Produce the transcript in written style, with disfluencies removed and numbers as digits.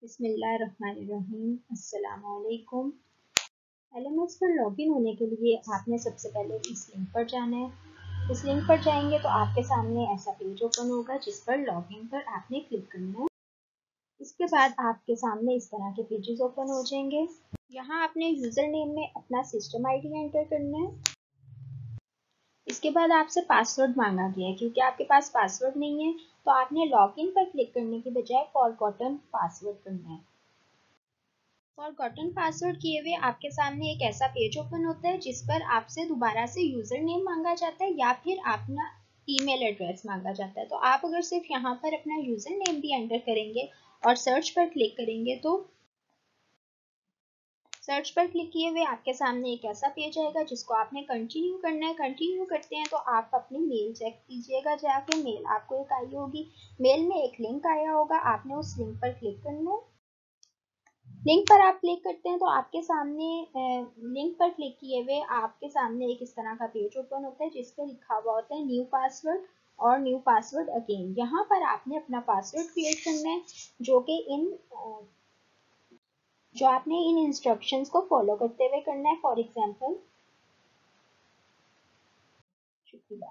बिस्मिल्लाहिर्रहमानिर्रहीम। अस्सलामुअलैकुम। एलएमएस पर लॉगिन होने के लिए आपने सबसे पहले इस लिंक पर जाना है। इस लिंक पर जाएंगे तो आपके सामने ऐसा पेज ओपन होगा जिस पर लॉगिन पर आपने क्लिक करना है। इसके बाद आपके सामने इस तरह के पेजेस ओपन हो जाएंगे। यहाँ आपने यूज़र नेम में अपना सिस्टम आईडी एंटर करना है। इसके बाद आपसे पासवर्ड मांगा गया है। क्योंकि आपके पास पासवर्ड नहीं है तो आपने लॉगिन पर क्लिक करने की बजाय फॉरगॉटन पासवर्ड करना है। फॉरगॉटन पासवर्ड किए हुए आपके सामने एक ऐसा पेज ओपन होता है जिस पर आपसे दोबारा से यूजर नेम मांगा जाता है या फिर अपना ईमेल एड्रेस मांगा जाता है। तो आप अगर सिर्फ यहाँ पर अपना यूजर नेम भी एंटर करेंगे और सर्च पर क्लिक करेंगे तो सर्च पर क्लिक किए हुए आपके सामने एक ऐसा पेज आएगा जिसको आपने कंटिन्यू करना है। कंटिन्यू करते हैं तो आप अपनी मेल चेक कीजिएगा। जाके मेल आपको एक आई होगी, मेल में एक लिंक आया होगा, आपने उस लिंक पर क्लिक करना है। लिंक पर आप क्लिक करते हैं तो आपके सामने लिंक पर क्लिक किए हुए आपके सामने एक इस तरह का पेज ओपन होता है जिस पर लिखा हुआ होता है न्यू पासवर्ड और न्यू पासवर्ड अगेन। यहाँ पर आपने अपना पासवर्ड क्रिएट करना है जो आपने इन इंस्ट्रक्शंस को फॉलो करते हुए करना है। फॉर एग्जांपल, शुक्रिया।